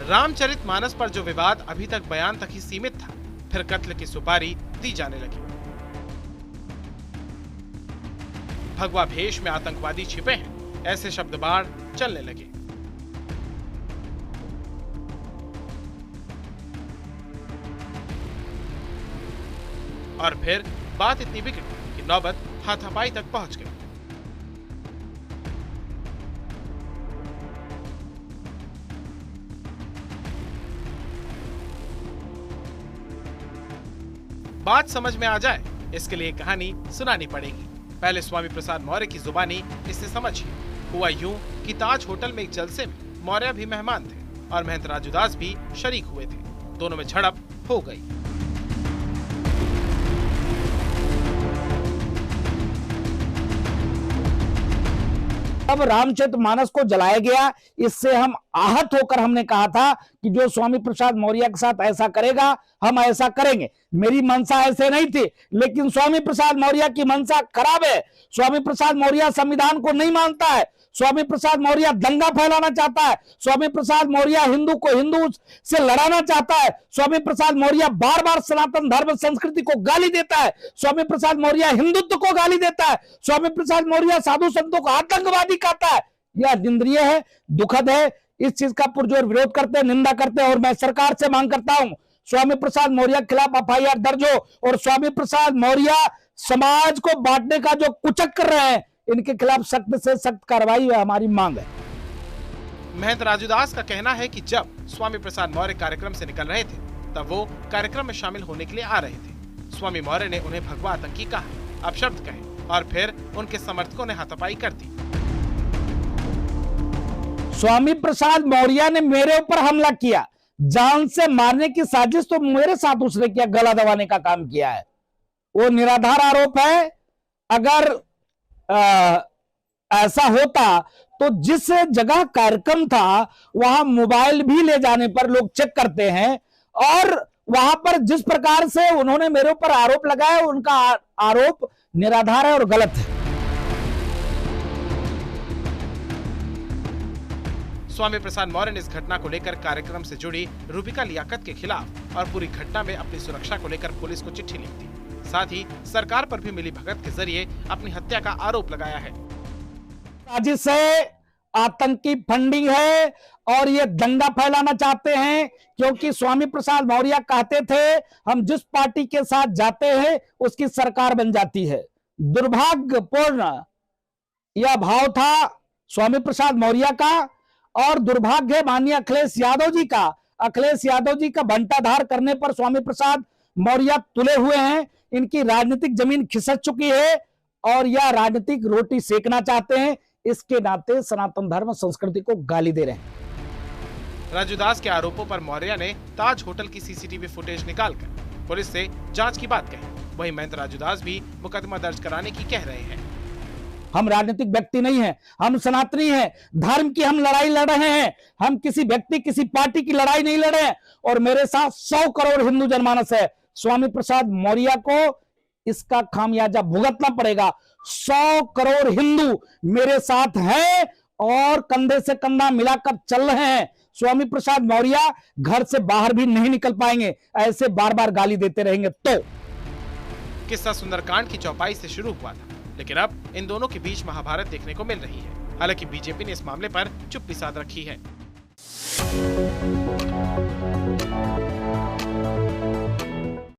रामचरितमानस पर जो विवाद अभी तक बयान तक ही सीमित था, फिर कत्ल की सुपारी दी जाने लगी। भगवा भेष में आतंकवादी छिपे हैं, ऐसे शब्द बाढ़ चलने लगे। और फिर बात इतनी बिगड़ी कि नौबत हाथापाई तक पहुंच गई। बात समझ में आ जाए, इसके लिए कहानी सुनानी पड़ेगी। पहले स्वामी प्रसाद मौर्य की जुबानी इसे समझिए। हुआ यूं कि ताज होटल में एक जलसे में मौर्य भी मेहमान थे और महंत राजूदास भी शरीक हुए थे। दोनों में झड़प हो गई। अब रामचरितमानस को जलाया गया, इससे हम आहत होकर हमने कहा था कि जो स्वामी प्रसाद मौर्य के साथ ऐसा करेगा हम ऐसा करेंगे। मेरी मंशा ऐसे नहीं थी, लेकिन स्वामी प्रसाद मौर्य की मंशा खराब है। स्वामी प्रसाद मौर्य संविधान को नहीं मानता है। स्वामी प्रसाद मौर्य दंगा फैलाना चाहता है। स्वामी प्रसाद मौर्य हिंदू को हिंदू से लड़ाना चाहता है। स्वामी प्रसाद मौर्य बार बार सनातन धर्म संस्कृति को गाली देता है। स्वामी प्रसाद मौर्य हिंदुत्व को गाली देता है। स्वामी प्रसाद मौर्य साधु संतों को आतंकवादी कहता है। यह निंदनीय है, दुखद है। इस चीज का पुरजोर विरोध करते हैं, निंदा करते हैं और मैं सरकार से मांग करता हूं स्वामी प्रसाद मौर्य के खिलाफ एफआईआर दर्ज हो और स्वामी प्रसाद मौर्य समाज को बांटने का जो कुचक कर रहे हैं, इनके खिलाफ सख्त से सख्त कार्रवाई हमारी मांग है। महंत राजूदास का कहना है कि जब स्वामी प्रसाद मौर्य कार्यक्रम से निकल रहे थे, तब वो कार्यक्रम में शामिल होने के लिए आ रहे थे। स्वामी मौर्य ने उन्हें भगवा आतंकी कहा, अपशब्द कहे और फिर उनके समर्थकों ने हाथापाई कर दी। स्वामी प्रसाद मौर्य ने मेरे ऊपर हमला किया, जान से मारने की साजिश तो मेरे साथ उसने किया, गला दबाने का काम किया है। वो निराधार आरोप है। अगर ऐसा होता तो जिस जगह कार्यक्रम था वहां मोबाइल भी ले जाने पर लोग चेक करते हैं और वहां पर जिस प्रकार से उन्होंने मेरे ऊपर आरोप लगाया, उनका आरोप निराधार है और गलत है। स्वामी प्रसाद मौर्य ने इस घटना को लेकर कार्यक्रम से जुड़ी रूबिका लियाकत के खिलाफ और पूरी घटना में अपनी सुरक्षा को लेकर पुलिस को चिट्ठी लिखी थी। साथ ही सरकार पर भी मिली भगत के जरिए अपनी हत्या का आरोप लगाया है। साजिश है, आतंकी फंडिंग है और ये दंगा फैलाना चाहते हैं, क्योंकि स्वामी प्रसाद मौर्य कहते थे हम जिस पार्टी के साथ जाते हैं उसकी सरकार बन जाती है। दुर्भाग्यपूर्ण यह भाव था स्वामी प्रसाद मौर्य का और दुर्भाग्य माननीय अखिलेश यादव जी का बंटाधार करने पर स्वामी प्रसाद मौर्य तुले हुए हैं। इनकी राजनीतिक जमीन खिसक चुकी है और यह राजनीतिक रोटी सेकना चाहते हैं। इसके नाते सनातन धर्म संस्कृति को गाली दे रहे हैं। राजूदास के आरोपों पर मौर्य ने ताज होटल की सीसीटीवी फुटेज निकालकर पुलिस से जांच की बात कही। वहीं महंत राजूदास भी मुकदमा दर्ज कराने की कह रहे हैं। हम राजनीतिक व्यक्ति नहीं हैं, हम सनातनी हैं। धर्म की हम लड़ाई लड़ रहे हैं। हम किसी व्यक्ति किसी पार्टी की लड़ाई नहीं लड़ रहे हैं और मेरे साथ 100 करोड़ हिंदू जनमानस है। स्वामी प्रसाद मौर्य को इसका खामियाजा भुगतना पड़ेगा। 100 करोड़ हिंदू मेरे साथ हैं और कंधे से कंधा मिलाकर चल रहे हैं। स्वामी प्रसाद मौर्य घर से बाहर भी नहीं निकल पाएंगे, ऐसे बार बार गाली देते रहेंगे। तो किस्सा सुंदरकांड की चौपाई से शुरू हुआ था, लेकिन अब इन दोनों के बीच महाभारत देखने को मिल रही है। हालांकि बीजेपी ने इस मामले पर चुप्पी साध रखी है।